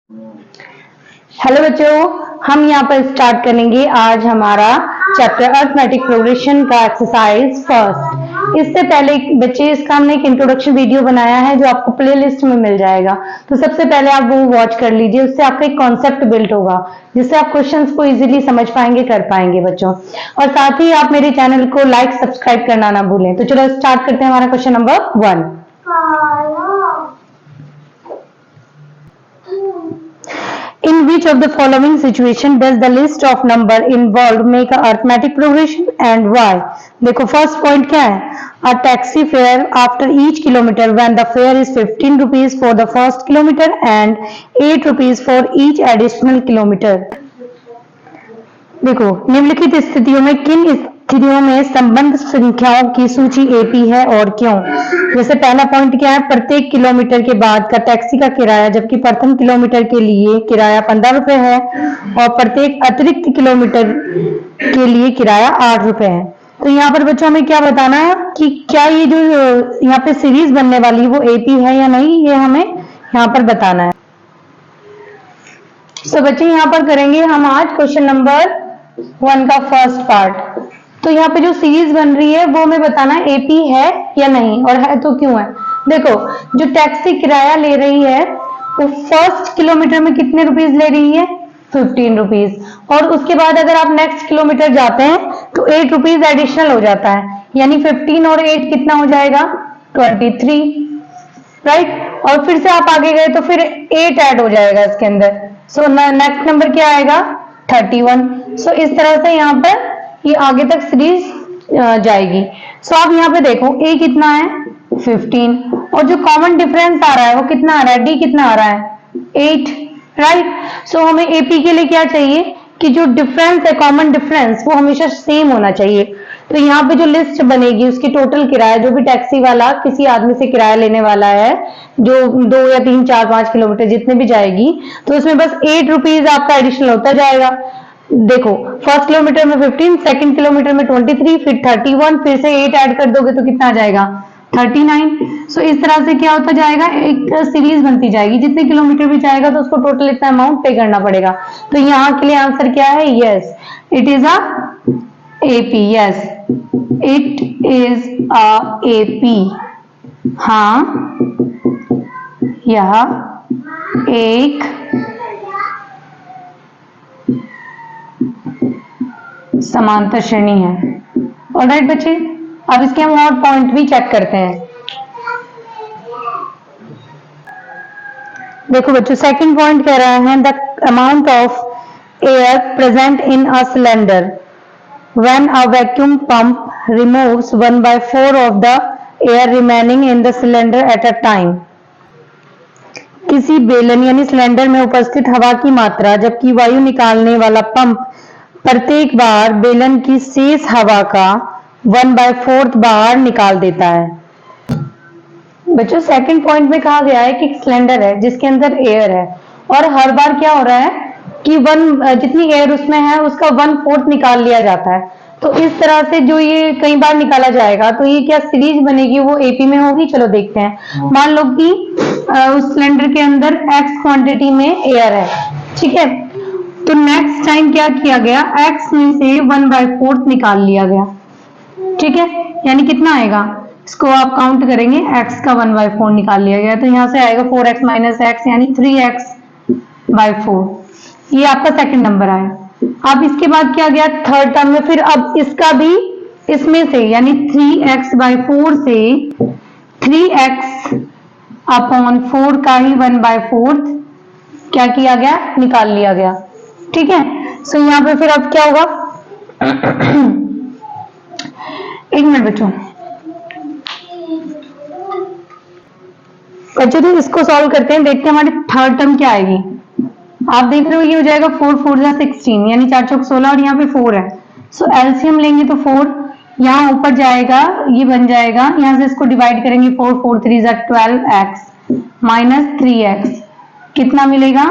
Hello बच्चों, हम यहाँ पर स्टार्ट करेंगे आज हमारा चैप्टर अर्थमेटिक प्रोग्रेशन का एक्सरसाइज फर्स्ट। इससे पहले बच्चे इसका हमने एक इंट्रोडक्शन वीडियो बनाया है जो आपको प्लेलिस्ट में मिल जाएगा, तो सबसे पहले आप वो वॉच कर लीजिए। उससे आपका एक कॉन्सेप्ट बिल्ड होगा जिससे आप क्वेश्चंस को इजीली समझ पाएंगे, कर पाएंगे बच्चों। और साथ ही आप मेरे चैनल को लाइक सब्सक्राइब करना ना भूलें। तो चलो स्टार्ट करते हैं हमारा question number 1। In which of the following situation does the list of number involved make a arithmetic progression and why? देखो फर्स्ट पॉइंट क्या है, a taxi fare after each kilometer when the fare is 15 rupees for the first kilometer and 8 rupees for each additional kilometer। देखो निम्नलिखित स्थितियों में किन स्थितियों में संबंध संख्याओं की सूची एपी है और क्यों। जैसे पहला पॉइंट क्या है, प्रत्येक किलोमीटर के बाद का टैक्सी का किराया, जबकि प्रथम किलोमीटर के लिए किराया 15 रुपए है और प्रत्येक अतिरिक्त किलोमीटर के लिए किराया 8 रुपए है। तो यहाँ पर बच्चों हमें क्या बताना है कि क्या ये जो यहाँ पे सीरीज बनने वाली वो एपी है या नहीं, ये हमें यहाँ पर बताना है। तो बच्चे यहाँ पर करेंगे हम आज क्वेश्चन नंबर 1 का फर्स्ट पार्ट। तो यहाँ पे जो सीरीज बन रही है वो हमें बताना है एपी है या नहीं, और है तो क्यों है। देखो जो टैक्सी किराया ले रही है वो फर्स्ट किलोमीटर में कितने रुपीस ले रही है, 15 रुपीस, और उसके बाद अगर आप नेक्स्ट किलोमीटर जाते हैं तो 8 रुपीस एडिशनल हो जाता है, यानी 15 और 8 कितना हो जाएगा, 23, राइट। और फिर से आप आगे गए तो फिर 8 ऐड हो जाएगा इसके अंदर। सो नेक्स्ट नंबर क्या आएगा, 31। सो इस तरह से यहाँ पर ये आगे तक सीरीज जाएगी। सो आप यहाँ पे देखो a कितना है, 15, और जो कॉमन डिफरेंस आ रहा है वो कितना आ रहा है, d कितना आ रहा है, 8, राइट। सो हमें एपी के लिए क्या चाहिए कि जो डिफरेंस है, कॉमन डिफरेंस, वो हमेशा सेम होना चाहिए। तो यहाँ पे जो लिस्ट बनेगी उसकी टोटल किराया, जो भी टैक्सी वाला किसी आदमी से किराया लेने वाला है, जो 2 या 3 4 5 किलोमीटर जितने भी जाएगी, तो उसमें बस 8 रुपीज आपका एडिशनल होता जाएगा। देखो फर्स्ट किलोमीटर में 15, सेकंड किलोमीटर में 23, फिर 31, फिर से 8 ऐड कर दोगे तो कितना आ जाएगा, 39। सो इस तरह से क्या होता जाएगा, एक सीरीज बनती जाएगी। जितने किलोमीटर भी जाएगा तो उसको टोटल इतना अमाउंट पे करना पड़ेगा। तो यहाँ के लिए आंसर क्या है, yes it is a AP, yes it is a AP. हाँ यह एक समांतर श्रेणी है। ऑलराइट बच्चे, अब इसके हम और पॉइंट भी चेक करते हैं। देखो बच्चों सेकंड पॉइंट कह रहा है, the amount of air present in a cylinder when a vacuum pump removes 1/4 of the air remaining in the cylinder at a time. किसी बेलन यानी सिलेंडर में उपस्थित हवा की मात्रा जबकि वायु निकालने वाला पंप प्रत्येक बार बेलन की शेष हवा का 1/4 बाहर निकाल देता है। बच्चों सेकंड पॉइंट में कहा गया है कि सिलेंडर है जिसके अंदर एयर है, और हर बार क्या हो रहा है कि जितनी एयर उसमें है उसका 1/4 निकाल लिया जाता है। तो इस तरह से जो ये कई बार निकाला जाएगा तो ये क्या सीरीज बनेगी, वो एपी में होगी। चलो देखते हैं। मान लो कि उस सिलेंडर के अंदर x क्वांटिटी में एयर है, ठीक है। तो नेक्स्ट टाइम क्या किया गया, x में से 1/4 निकाल लिया गया, ठीक है। यानी कितना आएगा, इसको आप काउंट करेंगे, x का 1/4 निकाल लिया गया, तो यहां से आएगा 4x माइनस x यानी 3x/4। ये आपका सेकंड नंबर आया। अब इसके बाद क्या गया, थर्ड टर्म में फिर अब इसका भी इसमें से यानी 3x/4 से 3x/4 का ही 1/4 क्या किया गया, निकाल लिया गया, ठीक है। सो यहाँ पे फिर अब क्या होगा एक मिनट बच्चों, तो इसको सॉल्व करते हैं, देखते हैं हमारी थर्ड टर्म क्या आएगी। आप देख रहे हो ये हो जाएगा 4 4 16 यानी 4 चौक 16, और यहाँ पे 4 है। सो एलसीएम लेंगे तो 4 यहाँ ऊपर जाएगा, ये बन जाएगा, यहाँ से इसको डिवाइड करेंगे 4 4 3 12x माइनस 3x, कितना मिलेगा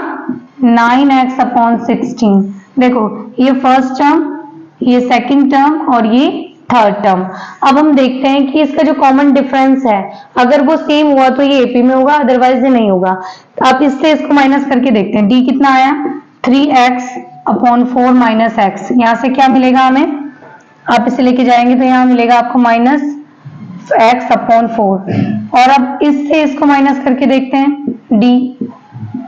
9x/16। देखो ये फर्स्ट टर्म, ये सेकंड टर्म और ये थर्ड टर्म। अब हम देखते हैं कि इसका जो कॉमन डिफरेंस है, अगर वो सेम हुआ तो ये एपी में होगा, अदरवाइज ये नहीं होगा। आप इससे इसको माइनस करके देखते हैं। डी कितना आया, 3x/4 माइनस एक्स। यहाँ से क्या मिलेगा हमें, आप इसे लेके जाएंगे तो यहाँ मिलेगा आपको माइनस x/4। और अब इससे इसको माइनस करके देखते हैं, D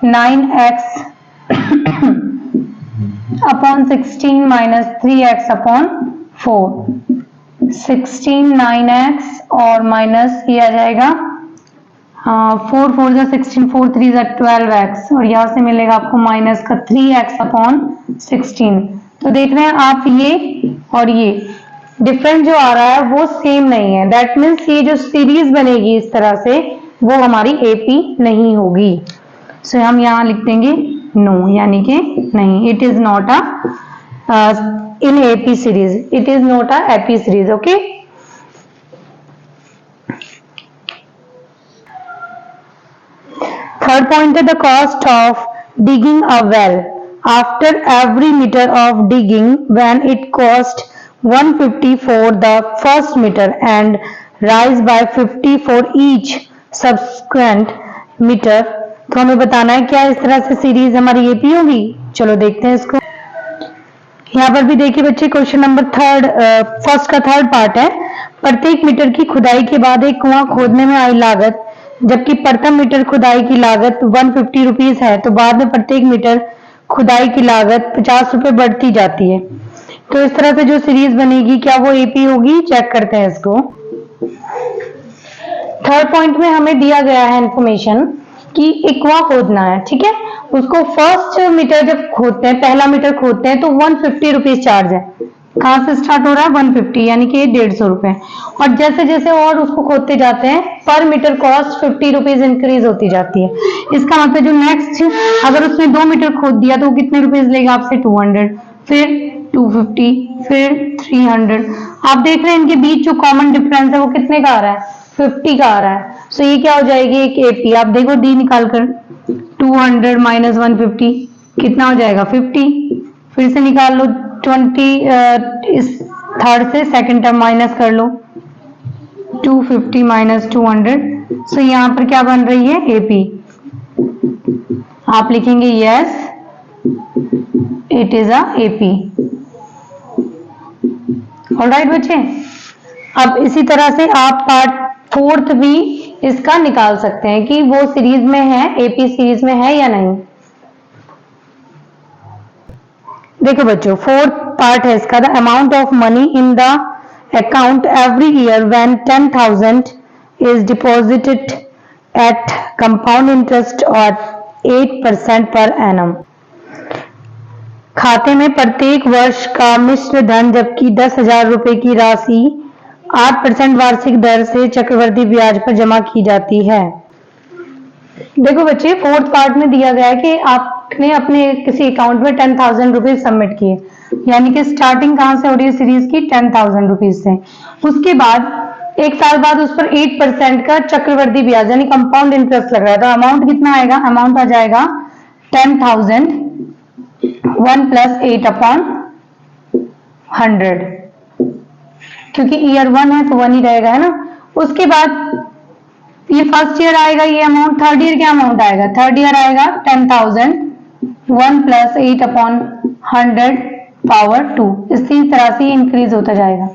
9x/16 minus 3x/4। 16 9x और माइनस ये आ जाएगा 4 4 जा 16, 4 3 जा 12x, और यहाँ से मिलेगा आपको माइनस का 3x/16। तो देख रहे हैं आप, ये और ये डिफरेंस जो आ रहा है वो सेम नहीं है। दैट मीन्स ये जो सीरीज बनेगी इस तरह से, वो हमारी एपी नहीं होगी। सो हम यहाँ लिख देंगे नो, यानी कि नहीं, it is not a in AP series, it is not a AP series. Okay, third point is the cost of digging a well. After every meter of digging, when it cost 150 for the first meter and rise by 50 for each subsequent meter, तो हमें बताना है क्या इस तरह से series हमारी AP होगी। चलो देखते हैं इसको। यहाँ पर भी देखिए बच्चे, क्वेश्चन नंबर फर्स्ट का थर्ड पार्ट है। प्रत्येक मीटर की खुदाई के बाद एक कुआं खोदने में आई लागत, जबकि प्रथम मीटर खुदाई की लागत 150 रुपीज है, तो बाद में प्रत्येक मीटर खुदाई की लागत 50 रुपए बढ़ती जाती है। तो इस तरह से जो सीरीज बनेगी, क्या वो एपी होगी? चेक करते हैं इसको। थर्ड पॉइंट में हमें दिया गया है इंफॉर्मेशन कि एक कुआं खोदना है, ठीक है। उसको फर्स्ट मीटर जब खोदते हैं, पहला मीटर खोदते हैं, तो 150 रुपीज चार्ज है। कहां से स्टार्ट हो रहा है? 150, यानी कि 150 रुपए। और जैसे जैसे और उसको खोदते जाते हैं, पर मीटर कॉस्ट 50 रुपीज इंक्रीज होती जाती है। इसका मतलब जो नेक्स्ट, अगर उसने 2 मीटर खोद दिया तो वो कितने रुपीज लेगा आपसे? 200, फिर 250, फिर 300। आप देख रहे हैं इनके बीच जो कॉमन डिफरेंस है वो कितने का आ रहा है? 50 का आ रहा है। सो ये क्या हो जाएगी? एक एपी। आप देखो डी निकाल कर, 200 माइनस 150 कितना हो जाएगा? 50। फिर से निकाल लो 20, इस थर्ड से सेकंड टर्म माइनस कर लो, 250 माइनस 200। सो यहाँ पर क्या बन रही है? एपी। आप लिखेंगे yes, it is a AP. Alright बच्चे, अब इसी तरह से आप पार्ट फोर्थ भी इसका निकाल सकते हैं कि वो सीरीज में है, एपी सीरीज में है या नहीं। देखो बच्चों, फोर्थ पार्ट है इसका, the amount of money in the account every year when 10,000 is deposited at compound interest और 8% पर एनम। खाते में प्रत्येक वर्ष का मिश्र धन, जबकि 10,000 रुपए की राशि 8% वार्षिक दर से चक्रवर्ती ब्याज पर जमा की जाती है। देखो बच्चे, फोर्थ पार्ट में दिया गया है कि आपने अपने किसी अकाउंट में 10,000 रुपीज सबमिट किए, यानी कि स्टार्टिंग कहां से हो रही है सीरीज की? 10,000 रुपीज से। उसके बाद 1 साल बाद उस पर 8% का चक्रवर्ती ब्याज यानी कंपाउंड इंटरेस्ट लग रहा है। तो अमाउंट कितना आएगा? अमाउंट आ जाएगा 10,000 1 + 8/100, क्योंकि ईयर 1 है तो 1 ही रहेगा, है ना। उसके बाद ये फर्स्ट ईयर आएगा ये अमाउंट, थर्ड ईयर क्या अमाउंट आएगा? थर्ड ईयर आएगा 10,000 1 + 8/100 पावर 2। इसी तरह से इंक्रीज होता जाएगा।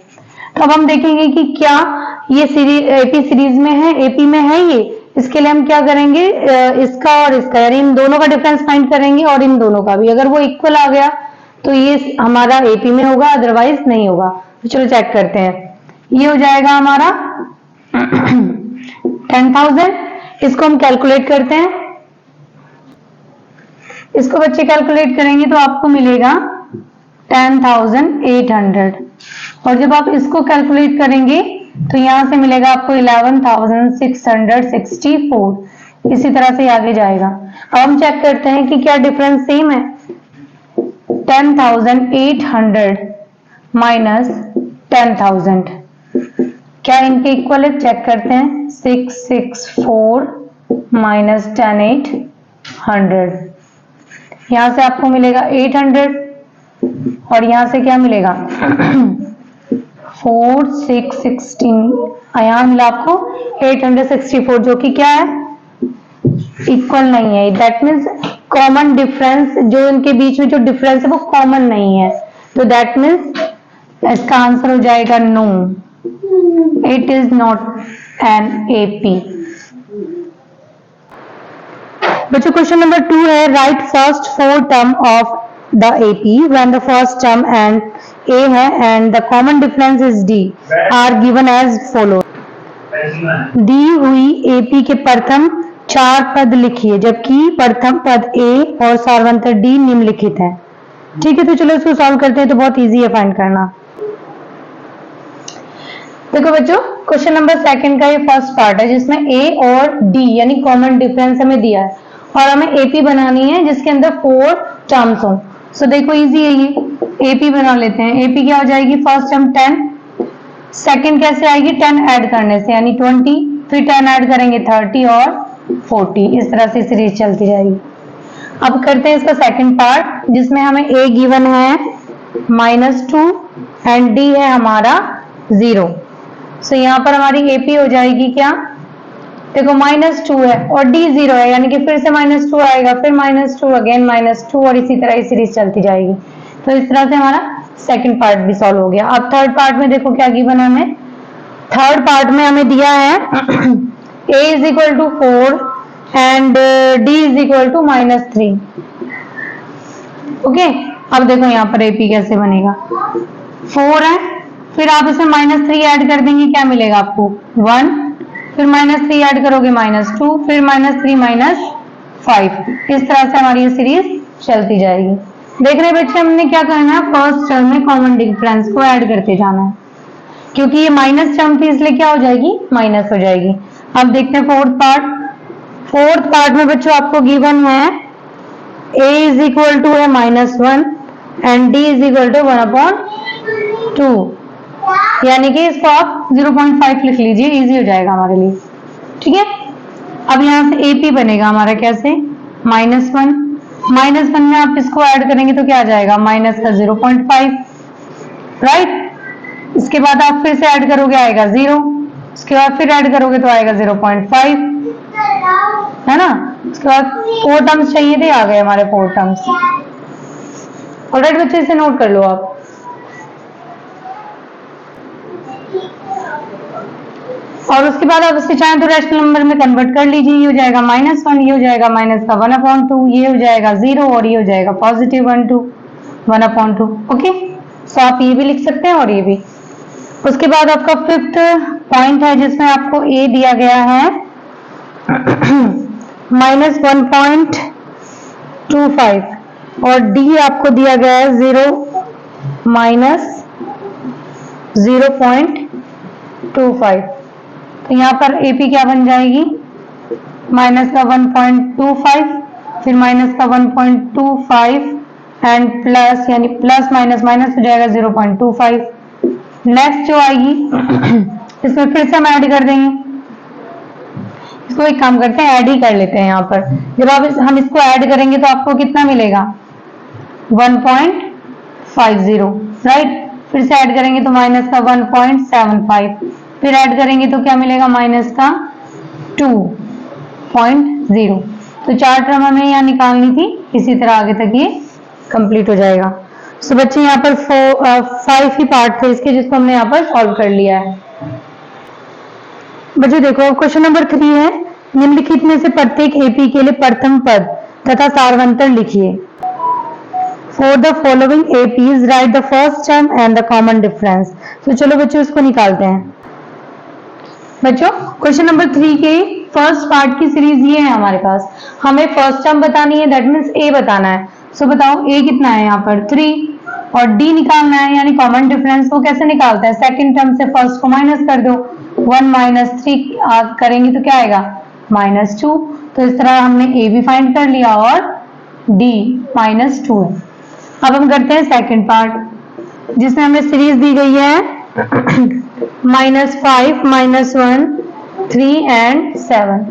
तो अब हम देखेंगे कि क्या ये सीरीज एपी सीरीज में है, एपी में है ये। इसके लिए हम क्या करेंगे, इसका और इसका, यानी इन दोनों का डिफरेंस फाइंड करेंगे और इन दोनों का भी। अगर वो इक्वल आ गया तो ये हमारा एपी में होगा, अदरवाइज नहीं होगा। तो चलो चेक करते हैं। ये हो जाएगा हमारा 10,000। इसको हम कैलकुलेट करते हैं। इसको बच्चे कैलकुलेट करेंगे तो आपको मिलेगा 10,800। और जब आप इसको कैलकुलेट करेंगे तो यहां से मिलेगा आपको 11,664। इसी तरह से आगे जाएगा। अब हम चेक करते हैं कि क्या डिफरेंस सेम है। 10,800 माइनस 10,000 क्या इनके इक्वल है? चेक करते हैं। 664 माइनस 10,800, यहां से आपको मिलेगा 800 और यहां से क्या मिलेगा 4 6 16 यहाँ मिला आपको 864, जो कि क्या है, इक्वल नहीं है। दैट मीन्स कॉमन डिफरेंस, जो इनके बीच में जो डिफरेंस है वो कॉमन नहीं है, तो दैट मीन्स इसका आंसर हो जाएगा no, it is not an AP. बच्चों क्वेश्चन नंबर 2 है, right first 4 term of the AP when the first term and A है and the common difference is D are given as follow. दी हुई AP के प्रथम 4 पद लिखिए, जबकि प्रथम पद ए और सार्वंतर डी निम्नलिखित है। ठीक है, तो चलो इसको सॉल्व करते हैं, तो बहुत इजी है फाइंड करना। देखो बच्चों, क्वेश्चन नंबर 2 का ये फर्स्ट पार्ट है जिसमें ए और डी यानी कॉमन डिफरेंस हमें दिया है और हमें एपी बनानी है जिसके अंदर 4 टर्म्स हो। सो देखो इजी है ये, एपी बना लेते हैं। एपी क्या हो जाएगी, फर्स्ट टर्म 10, सेकंड कैसे आएगी, 10 ऐड करने से यानी 20, फिर 10 ऐड करेंगे 30 और 40, इस तरह से सीरीज चलती जाएगी। अब करते हैं इसका सेकंड पार्ट जिसमें हमें ए गिवन है -2 एंड डी है हमारा 0। सो यहाँ पर हमारी एपी हो जाएगी क्या, देखो -2 है और डी 0 है, यानी कि फिर से -2 आएगा, फिर -2 अगेन -2 और इसी तरह सीरीज चलती जाएगी। तो इस तरह से हमारा सेकंड पार्ट भी सॉल्व हो गया। अब थर्ड पार्ट में देखो क्या गिवन है हमें, थर्ड पार्ट में हमें दिया है a is equal to 4 and d is equal to -3। Okay, अब देखो यहाँ पर एपी कैसे बनेगा, 4 है, फिर आप इसमें -3 ऐड कर देंगे, क्या मिलेगा आपको 1, फिर -3 ऐड करोगे -2, फिर -3 -5, इस तरह से हमारी ये सीरीज चलती जाएगी। देख रहे बच्चे, हमने क्या करना है, फर्स्ट टर्म में कॉमन डिफरेंस को ऐड करते जाना है, क्योंकि ये माइनस टर्म थी इसलिए क्या हो जाएगी, माइनस हो जाएगी। अब देखते हैं फोर्थ पार्ट। फोर्थ पार्ट में बच्चों आपको गिवन है a इज इक्वल टू है -1 and d is equal to 1/2, यानी कि इसको आप 0.5 लिख लीजिए, इजी हो जाएगा हमारे लिए। ठीक है, अब यहाँ से एपी बनेगा हमारा कैसे, -1 में आप इसको ऐड करेंगे तो क्या आ जाएगा, माइनस का 0.5, राइट। इसके बाद आप फिर से ऐड करोगे आएगा 0, उसके बाद फिर ऐड करोगे तो आएगा 0.5, है ना। उसके बाद 4 टर्म्स चाहिए थे, आ गए हमारे 4 टर्म्स। ऑलराइट बच्चे, इसे नोट कर लो आप। और उसके बाद आप इससे चाहें तो रैशनल नंबर में कन्वर्ट कर लीजिए, ये हो जाएगा -1, ये हो जाएगा माइनस का 1/2, ये हो जाएगा 0 और ये हो जाएगा पॉजिटिव 1/2। ओके, सो आप ये भी लिख सकते हैं और ये भी। उसके बाद आपका फिफ्थ पॉइंट है जिसमें आपको ए दिया गया है -1.25 और डी आपको दिया गया है 0.25। तो यहाँ पर एपी क्या बन जाएगी, माइनस का 1.25, फिर माइनस का 1.25 एंड प्लस, यानी प्लस माइनस माइनस हो जाएगा 0.25। नेक्स्ट जो आएगी इसमें फिर से हम ऐड कर देंगे, इसको एक काम करते हैं, ऐड ही कर लेते हैं। यहाँ पर जब हम इसको ऐड करेंगे तो आपको कितना मिलेगा, 1.50, राइट। फिर से ऐड करेंगे तो माइनस का 1.75, फिर ऐड करेंगे तो क्या मिलेगा, माइनस का 2.0। तो 4 टर्म हमें यहाँ निकालनी थी, इसी तरह आगे तक ये कंप्लीट हो जाएगा। सो बच्चे यहाँ पर 5 ही पार्ट थे इसके, जिसको हमने यहाँ पर सॉल्व कर लिया है। बच्चे देखो क्वेश्चन नंबर 3 है, निम्नलिखित में से प्रत्येक एपी के लिए प्रथम पद तथा सार्वंतर लिखिए। For the following APs right the first term and the common difference. तो चलो बच्चों इसको निकालते हैं। बच्चों क्वेश्चन नंबर 3 के फर्स्ट पार्ट की सीरीज ये है हमारे पास, हमें फर्स्ट टर्म बतानी है, दैट मीन्स ए बताना है। सो बताओ ए कितना है, यहाँ पर 3 और डी निकालना है, यानी कॉमन डिफरेंस को कैसे निकालते हैं, सेकंड टर्म से फर्स्ट को माइनस कर दो, 1 - 3 करेंगे तो क्या आएगा, -2। तो इस तरह हमने ए भी फाइंड कर लिया और डी -2 है। अब हम करते हैं सेकंड पार्ट जिसमें हमें सीरीज दी गई है -5, -1, 3 एंड 7।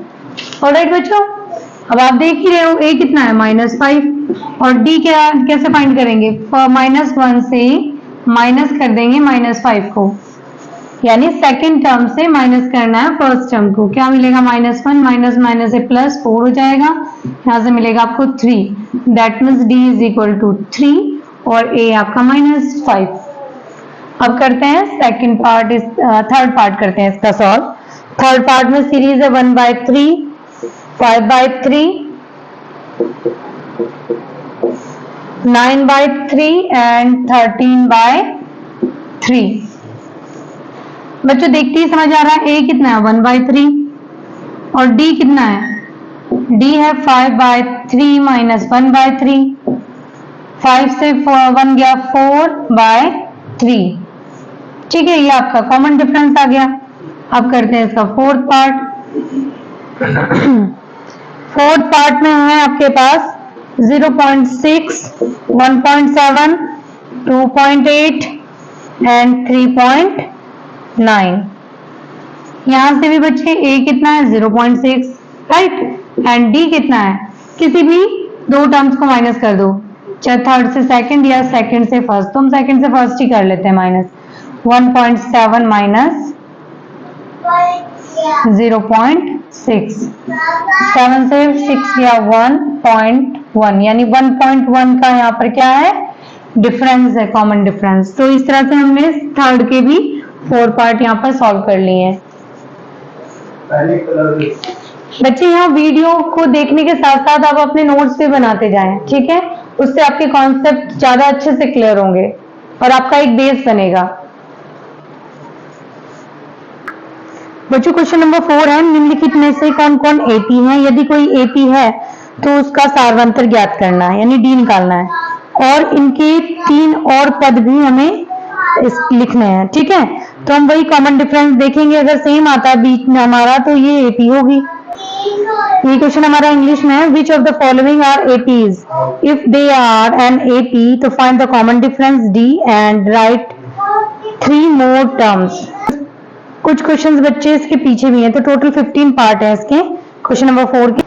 ऑलराइट बच्चों, अब आप देख ही रहे हो ए कितना है, -5 और डी क्या कैसे फाइंड करेंगे, -1 से माइनस कर देंगे -5 को, यानी सेकंड टर्म से माइनस करना है फर्स्ट टर्म को। क्या मिलेगा? -1 माइनस माइनस से +4 हो जाएगा। यहाँ से मिलेगा आपको 3, that means d is equal to 3 और a आपका -5। अब करते हैं सेकंड पार्ट, इस थर्ड पार्ट करते हैं इसका सॉल्व। थर्ड पार्ट में सीरीज है 1/3, 5/3, 9/3 एंड 13/3। बच्चों देखते ही समझ आ रहा है a कितना है 1/3 और d कितना है, d है 5/3 माइनस 1/3, 5 से 1 गया 4/3। ठीक है, ये आपका कॉमन डिफरेंस आ गया। अब करते हैं इसका फोर्थ पार्ट। फोर्थ पार्ट में है आपके पास 0.6, 1.7, 2.8 एंड 3.9। यहां से भी बच्चे a कितना है 0.6, राइट, एंड d कितना है, किसी भी दो टर्म्स को माइनस कर दो, चाहे थर्ड से सेकंड या सेकंड से फर्स्ट। तो हम सेकंड से फर्स्ट ही कर लेते हैं। माइनस 1.7 माइनस 0.6, 7 से 6 गया 1.1, यानी 1.1 का यहाँ पर क्या है, डिफरेंस है, कॉमन डिफरेंस। तो इस तरह से हमने थर्ड के भी 4 पार्ट यहाँ पर सॉल्व कर लिए हैं। बच्चे यहाँ वीडियो को देखने के साथ साथ आप अपने नोट्स भी बनाते जाएं, ठीक है, उससे आपके कॉन्सेप्ट ज्यादा अच्छे से क्लियर होंगे और आपका एक बेस बनेगा। बच्चों क्वेश्चन नंबर 4 है, निम्नलिखित में से कौन कौन एपी है? यदि कोई एपी है तो उसका सार्वंतर ज्ञात करना है, यानी डी निकालना है, और इनके 3 और पद भी हमें लिखने हैं। ठीक है, तो हम वही कॉमन डिफरेंस देखेंगे, अगर सेम आता है बीच में हमारा तो ये एपी होगी। ये क्वेश्चन हमारा इंग्लिश में है। Which of the following are APs? If they are an AP तो find the common difference D and write 3 more terms. कुछ क्वेश्चंस बच्चे इसके पीछे भी हैं, तो टोटल 15 पार्ट है इसके क्वेश्चन नंबर 4 के।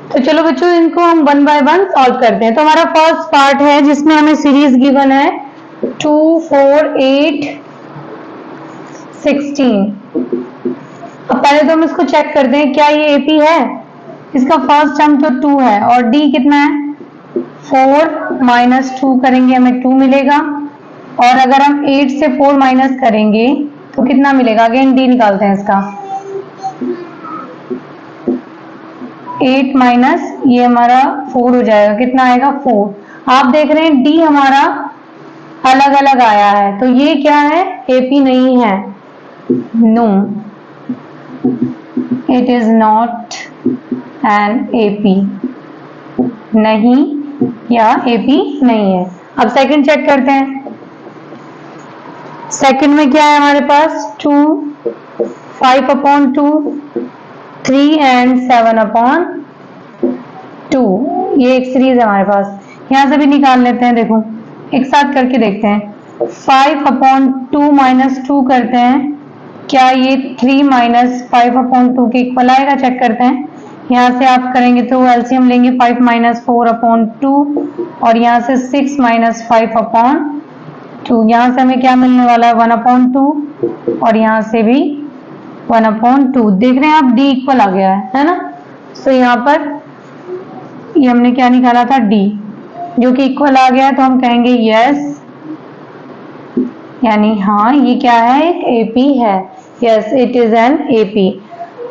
तो चलो बच्चों इनको हम 1 बाय 1 सॉल्व करते हैं। तो हमारा फर्स्ट पार्ट है जिसमें हमें सीरीज गिवन है 2, 4, 8, 16। अब पहले तो हम इसको चेक करते हैं क्या ये एपी है। इसका फर्स्ट टर्म तो 2 है और डी कितना है 4 माइनस 2 करेंगे हमें 2 मिलेगा, और अगर हम 8 से 4 माइनस करेंगे तो कितना मिलेगा, अगेन डी निकालते हैं इसका। 8 माइनस ये हमारा 4 हो जाएगा, कितना आएगा 4। आप देख रहे हैं डी हमारा अलग अलग आया है, तो ये क्या है, एपी नहीं है। No, it is not an AP, नहीं, या एपी नहीं है। अब सेकंड चेक करते हैं। सेकंड में क्या है हमारे पास 2, 5/2, 3 एंड 7/2। ये एक सीरीज है हमारे पास, यहां से भी निकाल लेते हैं। देखो एक साथ करके देखते हैं। 5/2 माइनस 2 करते हैं, क्या ये 3 माइनस 5/2 के इक्वल आएगा, चेक करते हैं। यहाँ से आप करेंगे तो एलसीएम लेंगे 5 माइनस 4/2 और यहाँ से 6 माइनस 5/2। यहाँ से हमें क्या मिलने वाला है 1/2 और यहाँ से भी 1/2। देख रहे हैं आप डी इक्वल आ गया है ना। तो यहाँ पर ये हमने क्या निकाला था डी, जो कि इक्वल आ गया, तो हम कहेंगे यस, यानी हाँ ये क्या है, एक एपी है। Yes, it is an AP.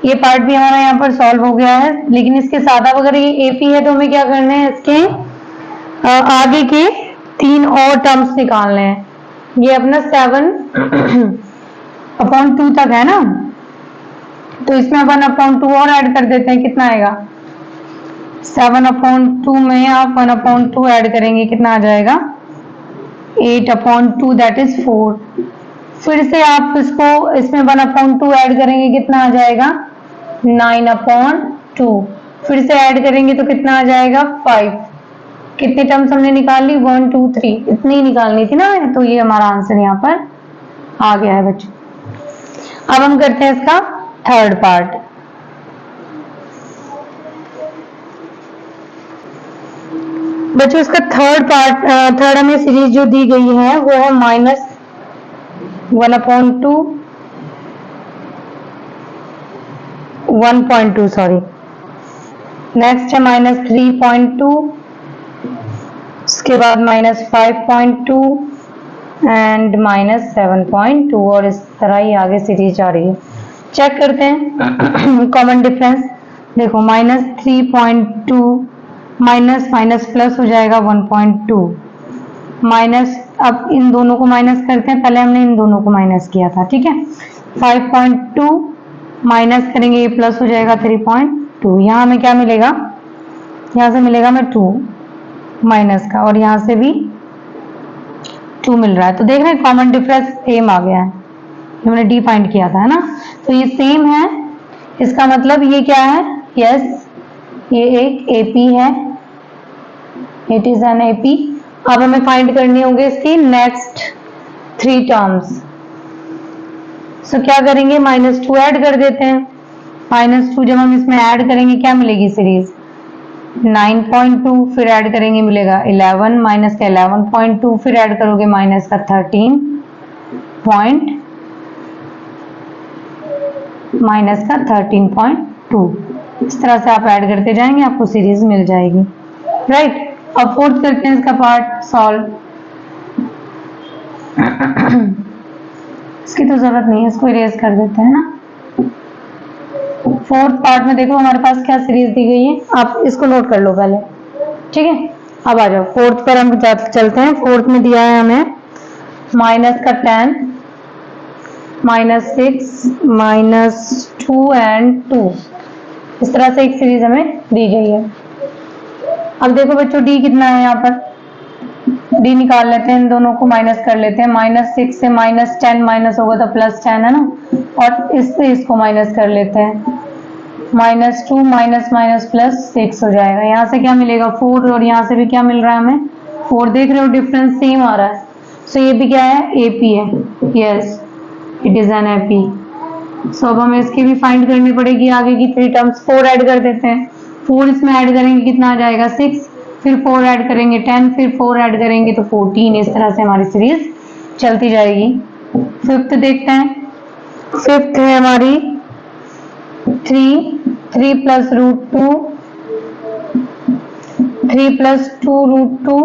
ये पार्ट भी हमारा यहाँ पर सॉल्व हो गया है। लेकिन इसके साथ अब अगर ये एपी है तो हमें क्या करना है, इसके आगे के 3 और टर्म्स निकालने हैं। ये अपना 7/2 तक है ना, तो इसमें 1/2 और ऐड कर देते हैं, कितना आएगा 7/2 में आप 1/2 ऐड करेंगे, कितना आ जाएगा 8/2, दैट इज 4। फिर से आप इसको इसमें 1/2 ऐड करेंगे, कितना आ जाएगा 9/2। फिर से ऐड करेंगे तो कितना आ जाएगा 5। कितने टर्म्स हमने निकाल ली 1, 2, 3, इतनी ही निकालनी थी ना, तो ये हमारा आंसर यहाँ पर आ गया है बच्चों। अब हम करते हैं इसका थर्ड पार्ट। बच्चों इसका थर्ड हमें सीरीज जो दी गई है वो है 1/2 1.2 सॉरी। नेक्स्ट है -3.2, उसके बाद -5.2 एंड -7.2 और इस तरह ही आगे सीरीज जा रही है। चेक करते हैं कॉमन डिफरेंस। देखो -3.2 माइनस माइनस प्लस हो जाएगा 1.2 माइनस, अब इन दोनों को माइनस करते हैं, पहले हमने इन दोनों को माइनस किया था, ठीक है। 5.2 माइनस करेंगे, ये प्लस हो जाएगा 3.2। यहाँ हमें क्या मिलेगा, यहाँ से मिलेगा हमें 2 माइनस का, और यहाँ से भी 2 मिल रहा है। तो देख रहे हैं कॉमन डिफरेंस सेम आ गया है, हमने डी फाइंड किया था, है ना। तो ये सेम है, इसका मतलब ये क्या है, यस ये एक एपी है, इट इज एन एपी। अब हमें फाइंड करनी होंगे इसकी नेक्स्ट 3 टर्म्स। सो क्या करेंगे, -2 ऐड कर देते हैं। -2 जब हम इसमें ऐड करेंगे क्या मिलेगी सीरीज, 9.2, फिर ऐड करेंगे मिलेगा 11, माइनस का 11.2, फिर ऐड करोगे माइनस का 13 पॉइंट, माइनस का 13.2। इस तरह से आप ऐड करते जाएंगे, आपको सीरीज मिल जाएगी, राइट। अब फोर्थ करते हैं इसका पार्ट सॉल्व। इसकी तो जरूरत नहीं है, इसको इरेज कर देते हैं ना। फोर्थ पार्ट में देखो हमारे पास क्या सीरीज दी गई है, आप इसको नोट कर लो पहले, ठीक है। अब आ जाओ फोर्थ पर हम चलते हैं। फोर्थ में दिया है हमें माइनस का 10, -6, -2 एंड 2, इस तरह से एक सीरीज हमें दी गई है। अब देखो बच्चों डी कितना है, यहाँ पर डी निकाल लेते हैं, इन दोनों को माइनस कर लेते हैं। -6 से -10 माइनस होगा तो +10 है ना, और इससे इसको माइनस कर लेते हैं। -2 माइनस माइनस +6 हो जाएगा। यहाँ से क्या मिलेगा 4, और यहाँ से भी क्या मिल रहा है हमें 4। देख रहे हो डिफरेंस सेम आ रहा है। सो ये भी क्या है, एपी है, yes it is an AP. So अब हमें इसकी भी फाइंड करनी पड़ेगी, आगे की 3 टर्म्स। 4 ऐड कर देते हैं, 4 इसमें ऐड करेंगे कितना आ जाएगा 6, फिर 4 ऐड करेंगे 10, फिर 4 ऐड करेंगे तो 14। इस तरह से हमारी सीरीज चलती जाएगी। फिफ्थ देखते हैं, फिफ्थ है हमारी 3 + √2, 3 + 2 √2,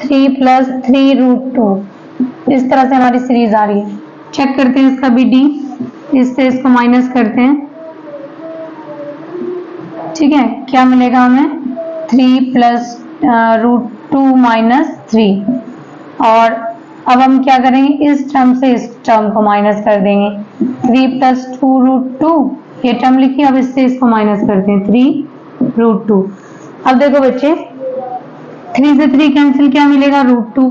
3 + 3 √2, इस तरह से हमारी सीरीज आ रही है। चेक करते हैं इसका भी डी, इससे इसको माइनस करते हैं, ठीक है। क्या मिलेगा हमें 3 + √2 - 3, और अब हम क्या करेंगे, इस टर्म से इस टर्म को माइनस कर देंगे। 3 + 2 √2, ये टर्म लिखिए, अब इससे इसको माइनस करते हैं 3 √2। अब देखो बच्चे 3 से 3 कैंसिल, क्या मिलेगा √2,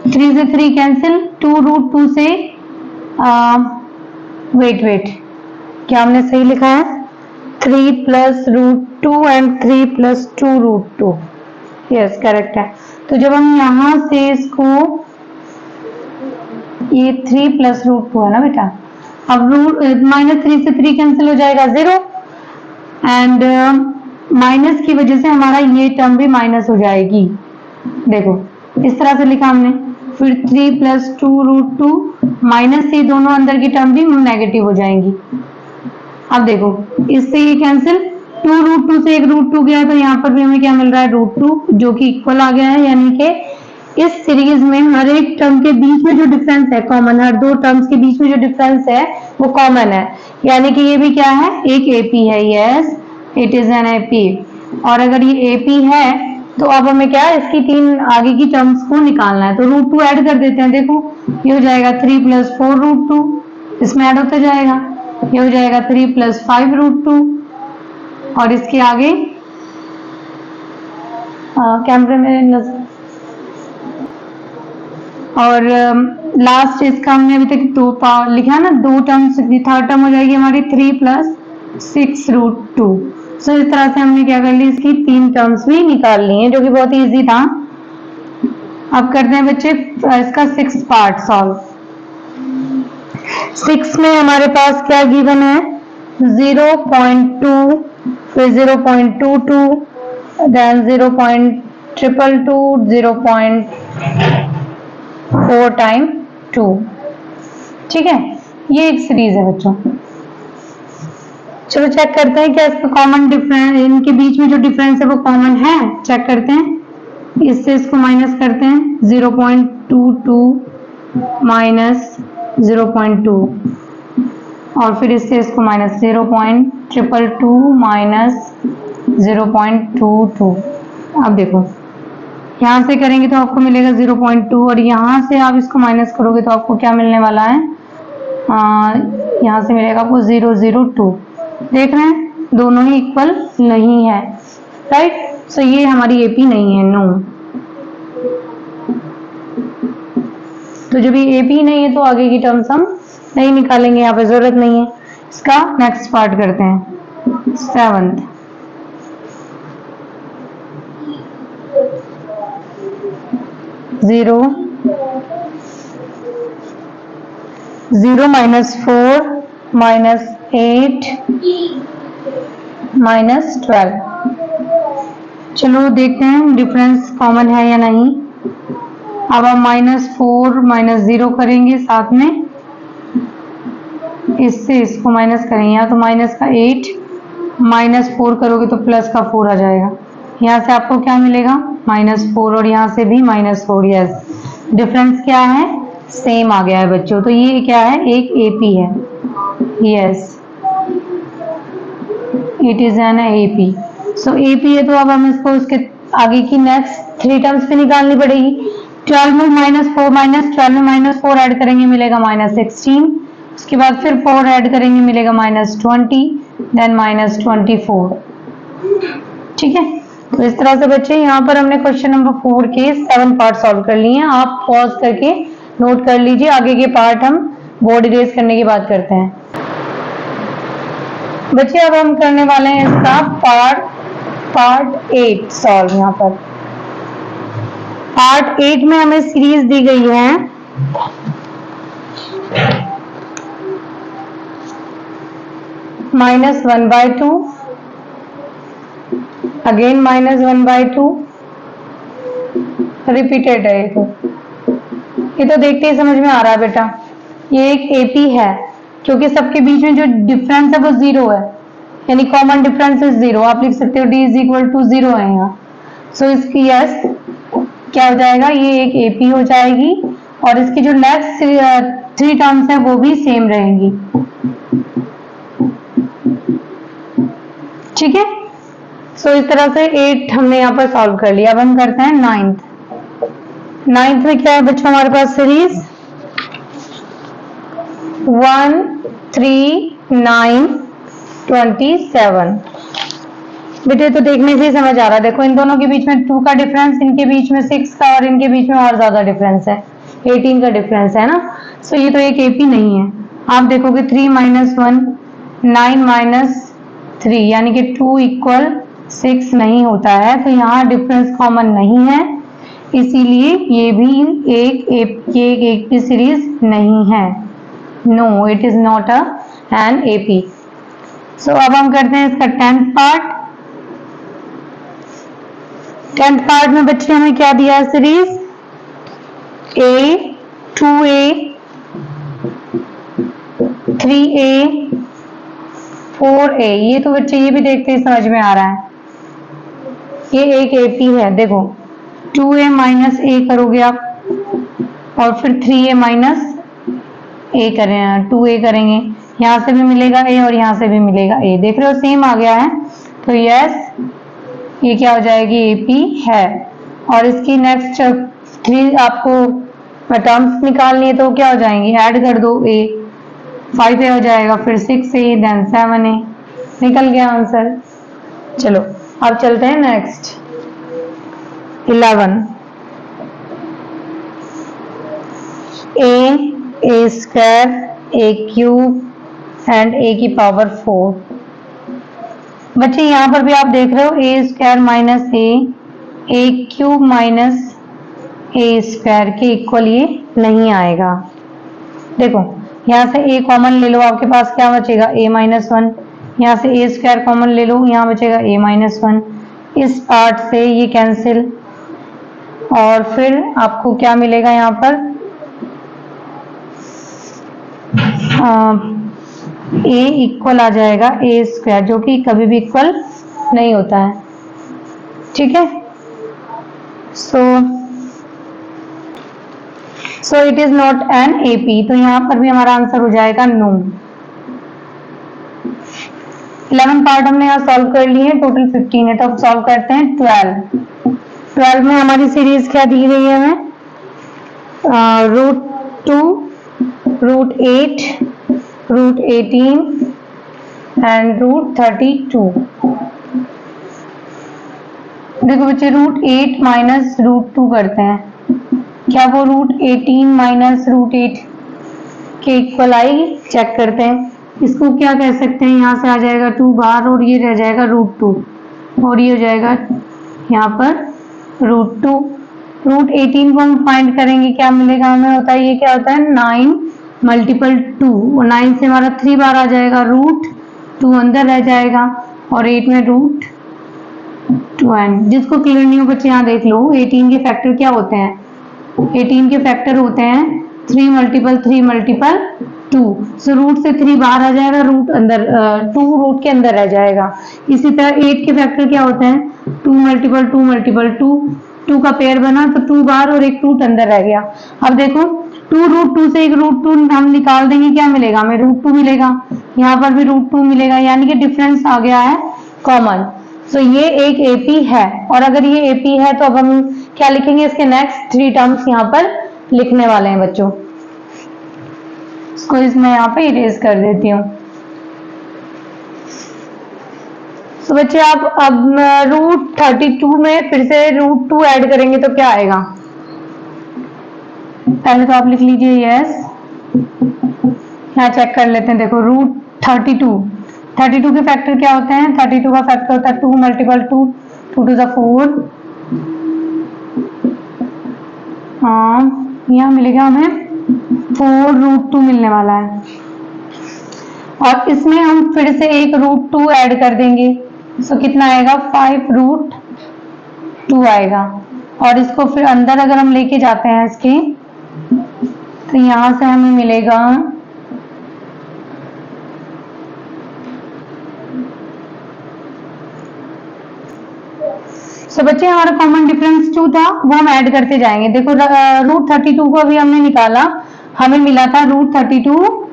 3 से 3 कैंसिल, 2 √2 से वेट क्या हमने सही लिखा है, 3 + √2 एंड 3 + 2 √2, यस करेक्ट है। तो जब हम यहां से इसको, ये 3 + √2 है ना बेटा, अब -3 से 3 कैंसिल हो जाएगा 0, एंड माइनस की वजह से हमारा ये टर्म भी माइनस हो जाएगी। देखो इस तरह से लिखा हमने, फिर 3 + 2 √2, माइनस से दोनों अंदर की टर्म भी नेगेटिव हो जाएंगी। अब देखो इससे ये कैंसिल, 2 √2 से एक √2 गया, तो यहाँ पर भी हमें क्या मिल रहा है √2, जो कि इक्वल आ गया है। यानी कि इस सीरीज में हर एक टर्म के बीच में जो डिफरेंस है कॉमन, हर 2 टर्म्स के बीच में जो डिफरेंस है वो कॉमन है, यानी कि ये भी क्या है, एक एपी है, yes it is an AP. और अगर ये एपी है तो अब हमें क्या है, इसकी 3 आगे की टर्म्स को निकालना है, तो √2 ऐड कर देते हैं। देखो ये हो जाएगा 3 + 4 √2, इसमें ऐड होता जाएगा, ये हो जाएगा 3 + 5 √2, और इसके आगे कैमरे में और लास्ट इसका हमने अभी तक 2 लिखा है ना, 2 टर्म्स, थर्ड टर्म हो जाएगी हमारी 3 + 6 √2। सो इस तरह से हमने क्या कर ली, इसकी 3 टर्म्स भी निकाल ली हैं, जो कि बहुत इजी था। अब करते हैं बच्चे इसका 6th पार्ट सॉल्व। 6 में हमारे पास क्या गिवन है, 0.2, फिर 0.22, देन 0.222, 4 टाइम 2। ठीक है, ये एक सीरीज है बच्चों। चलो चेक करते हैं क्या इसका कॉमन डिफरेंस, इनके बीच में जो डिफरेंस है वो कॉमन है। चेक करते हैं, इससे इसको माइनस करते हैं, 0.22 माइनस 0.2, और फिर इससे इसको माइनस 0.222 माइनस 0.22। अब देखो यहाँ से करेंगे तो आपको मिलेगा 0.2, और यहाँ से आप इसको माइनस करोगे तो आपको क्या मिलने वाला है, यहाँ से मिलेगा आपको 0.02। देख रहे हैं दोनों ही इक्वल नहीं है, राइट। सो ये हमारी एपी नहीं है, नो। तो जब ये एपी नहीं है तो आगे की टर्म्स हम नहीं निकालेंगे, यहाँ पे जरूरत नहीं है। इसका नेक्स्ट पार्ट करते हैं, 7th। Zero minus 4 minus 8 minus 12। चलो देखते हैं डिफरेंस कॉमन है या नहीं। अब हम -4 माइनस 0 करेंगे, साथ में इससे इसको माइनस करेंगे, या तो माइनस का 8 -4 करोगे तो प्लस का 4 आ जाएगा। यहाँ से आपको क्या मिलेगा, -4, और यहाँ से भी -4। यस, डिफरेंस क्या है, सेम आ गया है बच्चों। तो ये क्या है, एक एपी है। Yes, it is an AP. So AP है तो अब हम इसको उसके आगे की नेक्स्ट 3 टर्म्स पे निकालनी पड़ेगी। 12 में -4 ऐड करेंगे मिलेगा -16, उसके बाद फिर 4 ऐड करेंगे मिलेगा -20, देन -24। ठीक है, तो इस तरह से बच्चे यहाँ पर हमने क्वेश्चन नंबर 4 के 7 पार्ट सॉल्व कर लिए हैं। आप पॉज करके नोट कर लीजिए, आगे के पार्ट हम बोर्ड इरेज करने की बात करते हैं। बच्चे अब हम करने वाले हैं इसका पार्ट 8 सॉल्व। यहाँ पर पार्ट 8 में हमें सीरीज दी गई है -1/2, अगेन -1/2, रिपीटेड है। ये तो देखते ही समझ में आ रहा है बेटा, ये एक एपी है क्योंकि सबके बीच में जो डिफरेंस है वो 0 है, यानी कॉमन डिफरेंस इज 0। आप लिख सकते हो d इज इक्वल टू 0 है यहाँ। सो इसकी यस क्या हो जाएगा, ये एक एपी हो जाएगी, और इसकी जो नेक्स्ट 3 टर्म्स है वो भी सेम रहेंगी। ठीक है, सो इस तरह से 8 हमने यहाँ पर सॉल्व कर लिया। अब हम करते हैं 9th में क्या है बच्चों हमारे पास सीरीज 1, 3, 9, 27। बेटे तो देखने से ही समझ आ रहा है, देखो इन दोनों के बीच में 2 का डिफरेंस, इनके बीच में 6 का, और इनके बीच में और ज्यादा डिफरेंस है, 18 का डिफरेंस है ना। सो ये तो एक एपी नहीं है। आप देखोगे 3 - 1 9 - 3 यानी कि 2 = 6 नहीं होता है, तो यहाँ डिफरेंस कॉमन नहीं है, इसीलिए ये भी एक एपी सीरीज नहीं है। No, it is not an AP. So अब हम करते हैं इसका 10th पार्ट। 10th पार्ट में बच्चे हमें क्या दिया है, series a 2a 3a 4a। ये तो बच्चे ये भी देखते ही समझ में आ रहा है, ये एक एपी है। देखो 2a माइनस a करोगे आप, और फिर 3a माइनस a करें, 2a करेंगे, यहाँ से भी मिलेगा a और यहाँ से भी मिलेगा a। देख रहे हो सेम आ गया है, तो यस ये क्या हो जाएगी, एपी है। और इसकी नेक्स्ट 3 आपको टर्म्स निकालनी है तो क्या हो जाएंगी, ऐड कर दो, a 5a हो जाएगा, फिर 6a, देन 7a। निकल गया आंसर। चलो अब चलते हैं next 11। a square a cube and a की पावर 4। बच्चे यहाँ पर भी आप देख रहे हो a square minus a cube minus a square के इक्वल ये नहीं आएगा। देखो यहाँ से a कॉमन ले लो, आपके पास क्या बचेगा, a - 1। यहाँ से a स्क्वायर कॉमन ले लो, यहाँ बचेगा a - 1। इस पार्ट से ये कैंसिल, और फिर आपको क्या मिलेगा यहाँ पर ए इक्वल आ जाएगा ए स्क्वायर, जो कि कभी भी इक्वल नहीं होता है, ठीक है। So it is not an AP, तो यहाँ पर भी हमारा आंसर हो जाएगा नो। 11 पार्ट हमने यहाँ सॉल्व कर लिए हैं, टोटल 15 है, तो अब सॉल्व करते हैं 12 में हमारी सीरीज क्या दी गई है हमें, √2, √8, √18 एंड √32। देखो बच्चे √8 माइनस √2 करते हैं, क्या वो √18 माइनस √8 के इक्वल आएगी, चेक करते हैं। इसको क्या कह सकते हैं, यहाँ से आ जाएगा 2 बाहर और ये रह जाएगा √2 और ये हो जाएगा यहाँ पर √2। √18 को हम फाइंड करेंगे, क्या मिलेगा हमें, होता है ये क्या होता है 9 मल्टीपल 2, और 9 से हमारा 3 बार आ जाएगा, √2 अंदर रह जाएगा और 8 में √2। जिसको क्लियर नहीं हो बच्चे यहाँ देख लो, 18 के फैक्टर क्या होते हैं, 18 के फैक्टर होते हैं 3 मल्टीपल 3 मल्टीपल 2। सो रूट से 3 बाहर आ जाएगा, रूट अंदर 2 रूट के अंदर रह जाएगा। इसी तरह 8 के फैक्टर क्या होते हैं 2 मल्टीपल 2 मल्टीपल 2, 2 का पेयर बना तो 2 बाहर और एक रूट अंदर रह गया। अब देखो 2√2 से एक √2 हम निकाल देंगे, क्या मिलेगा हमें √2 मिलेगा, यहाँ पर भी √2 मिलेगा, यानी कि डिफरेंस आ गया है कॉमन। सो ये एक एपी है, और अगर ये एपी है तो अब हम क्या लिखेंगे, इसके नेक्स्ट 3 टर्म्स यहाँ पर लिखने वाले हैं बच्चों। इसको इसमें यहाँ पे इरेज कर देती हूँ। तो बच्चे आप अब √32 में फिर से √2 ऐड करेंगे तो क्या आएगा, पहले तो आप लिख लीजिए यस, यहाँ चेक कर लेते हैं। देखो √32 के फैक्टर क्या होते हैं, 32 का फैक्टर होता है 2 मल्टीपल 2, 2 to the 4, यहाँ मिलेगा हमें 4√2 मिलने वाला है, और इसमें हम फिर से एक √2 ऐड कर देंगे, सो कितना आएगा 5√2 आएगा। और इसको फिर अंदर अगर हम लेके जाते हैं इसके, तो यहां से हमें मिलेगा सो बच्चे हमारा कॉमन डिफरेंस 2 था, वो हम ऐड करते जाएंगे। देखो √32 को अभी हमने निकाला, हमें मिला था √32,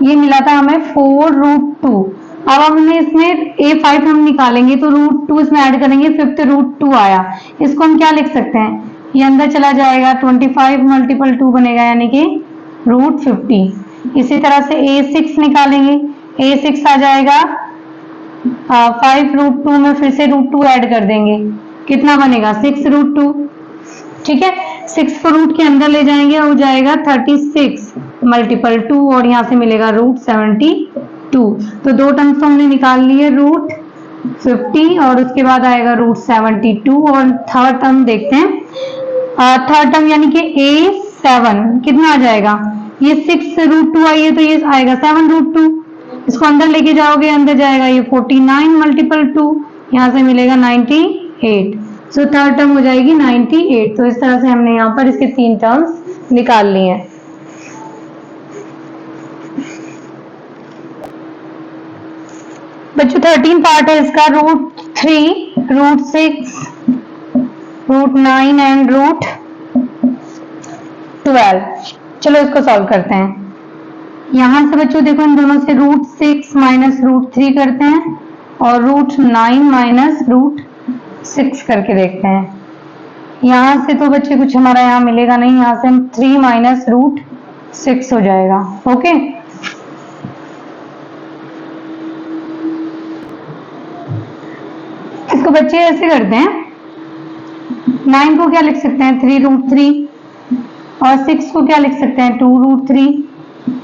ये मिला था हमें 4√2। अब हमने इसमें A5 हम निकालेंगे तो √2 इसमें ऐड करेंगे, 5th √2 आया, इसको हम क्या लिख सकते हैं, ये अंदर चला जाएगा, 25 मल्टीपल 2 बनेगा, यानी कि √50। इसी तरह से A6 निकालेंगे, A6 आ जाएगा 5√2 में फिर से √2 ऐड कर देंगे, कितना बनेगा 6√2, ठीक है। 6 को रूट के अंदर ले जाएंगे, हो जाएगा 36 मल्टीपल 2, और यहाँ से मिलेगा √72। तो 2 टर्म्स हमने निकाल लिए, √50 और उसके बाद आएगा √72, और थर्ड टर्म देखते हैं। थर्ड टर्म यानी कि A7 कितना आ जाएगा, ये 6√2 आई है तो ये आएगा 7√2, इसको अंदर लेके जाओगे, अंदर जाएगा ये 49 मल्टीपल 2, यहाँ से मिलेगा 98। सो थर्ड टर्म हो जाएगी 98। तो इस तरह से हमने यहाँ पर इसके 3 टर्म्स निकाल लिए हैं। बच्चों 13 पार्ट है इसका, √3, √6, √9 एंड √12। चलो इसको सॉल्व करते हैं। यहां से बच्चों देखो इन दोनों से √6 माइनस √3 करते हैं, और √9 माइनस √6 करके देखते हैं। यहां से तो बच्चे कुछ हमारा यहाँ मिलेगा नहीं, यहां से हम 3 माइनस √6 हो जाएगा, ओके। इसको बच्चे ऐसे करते हैं, 9 को क्या लिख सकते हैं 3√3, और 6 को क्या लिख सकते हैं 2√3।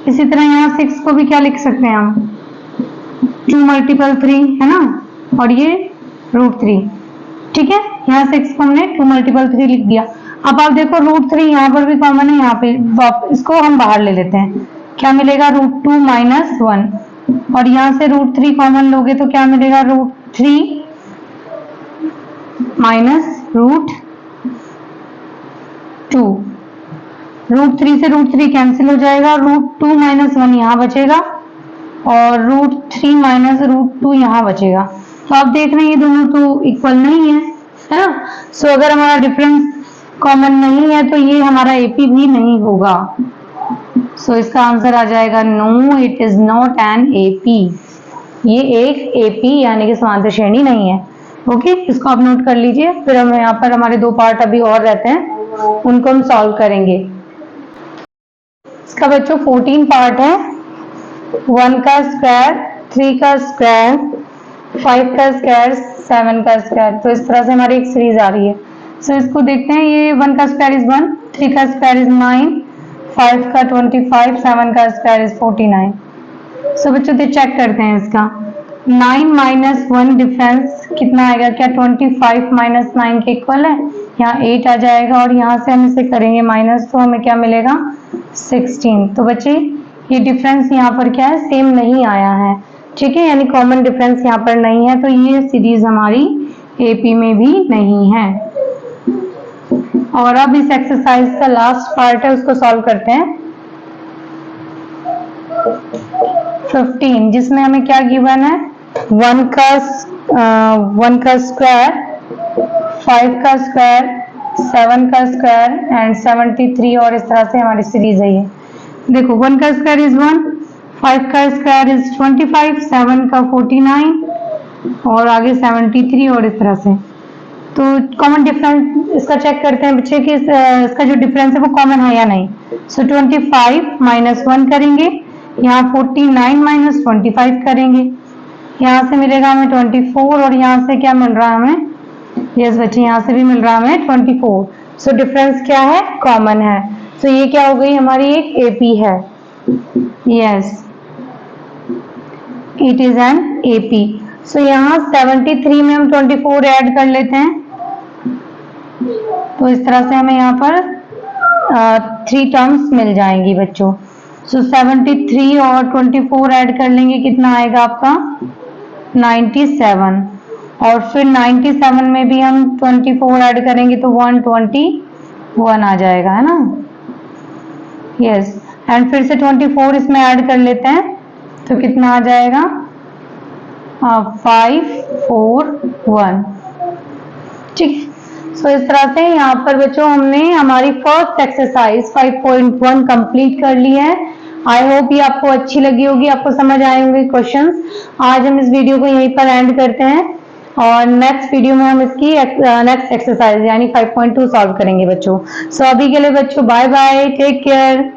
इसी तरह यहाँ 6 को भी क्या लिख सकते हैं हम 2 मल्टीपल 3, है ना, और ये √3, ठीक है। यहाँ 6 को हमने 2 मल्टीपल 3 लिख दिया। अब आप देखो √3 यहाँ पर भी कॉमन है, यहाँ पे इसको हम बाहर ले लेते हैं, क्या मिलेगा √2 माइनस 1, और यहाँ से √3 कॉमन लोगे तो क्या मिलेगा √3 माइनस √2। √3 से √3 कैंसिल हो जाएगा, √2 - 1 यहाँ बचेगा और √3 - √2 यहाँ बचेगा। तो आप देख रहे हैं ये दोनों तो इक्वल नहीं है ना। सो अगर हमारा डिफरेंस कॉमन नहीं है तो ये हमारा एपी भी नहीं होगा। सो इसका आंसर आ जाएगा no, it is not an AP. ये एक एपी यानी कि समांतर श्रेणी नहीं है। ओके, इसको आप नोट कर लीजिए। फिर हम यहाँ पर हमारे 2 पार्ट अभी और रहते हैं, उनको हम सॉल्व करेंगे। इसका बच्चों 14 पार्ट है। 1 का स्क्वायर, 3 का स्क्वायर, 5 का स्क्वायर, 7 का स्क्वायर। तो इस तरह से हमारी एक सीरीज आ रही है। सो इसको देखते हैं। ये 1 का स्क्वायर इज 1, 3 का स्क्वायर इज 9, 5 का 25, 7 का स्क्वायर इज 49। सो बच्चों तो चेक करते हैं इसका। 9 - 1 डिफरेंस कितना आएगा? क्या 25 - 9 के इक्वल है? यहाँ 8 आ जाएगा और यहाँ से हम इसे करेंगे माइनस, तो हमें क्या मिलेगा? 16। तो बच्चे ये डिफरेंस यहाँ पर क्या है? सेम नहीं आया है, ठीक है, यानी कॉमन डिफरेंस यहाँ पर नहीं है। तो ये सीरीज हमारी एपी में भी नहीं है। और अब इस एक्सरसाइज का लास्ट पार्ट है, उसको सॉल्व करते हैं। 15 जिसमें हमें क्या गिवन है? 1 का स्क्वायर, 5 का स्क्वायर, 7 का स्क्वायर एंड 73 और इस तरह से हमारी सीरीज है ये। देखो 1 का स्क्वायर इज 1, 5 का स्क्वायर इज 25, 7 का 49 और आगे 73 और इस तरह से। तो कॉमन डिफरेंस इसका चेक करते हैं बच्चे कि इसका जो डिफरेंस है वो कॉमन है या नहीं। सो 25 - 1 करेंगे, यहाँ 49 - 25 करेंगे, यहाँ से मिलेगा हमें 24 और यहाँ से क्या मिल रहा है हमें? यस बच्चे, यहाँ से भी मिल रहा है हमें 24। सो डिफरेंस क्या है? कॉमन है। तो ये क्या हो गई? हमारी एक एपी है। Yes, it is an AP. So यहाँ 73 में हम 24 ऐड कर लेते हैं। तो इस तरह से हमें यहाँ पर 3 टर्म्स मिल जाएंगी बच्चों। सो 73 और 24 ऐड कर लेंगे, कितना आएगा आपका? 97। और फिर 97 में भी हम 24 ऐड करेंगे तो 121 आ जाएगा, है ना। यस, एंड फिर से 24 इसमें ऐड कर लेते हैं तो कितना आ जाएगा? 541। ठीक। सो इस तरह से यहाँ पर बच्चों हमने हमारी फर्स्ट एक्सरसाइज 5.1 कंप्लीट कर ली है। आई होप ये आपको अच्छी लगी होगी, आपको समझ आए होंगे क्वेश्चंस। आज हम इस वीडियो को यहीं पर एंड करते हैं और नेक्स्ट वीडियो में हम इसकी नेक्स्ट एक्सरसाइज यानी 5.2 सॉल्व करेंगे बच्चों। सो अभी के लिए बच्चों बाय बाय, टेक केयर।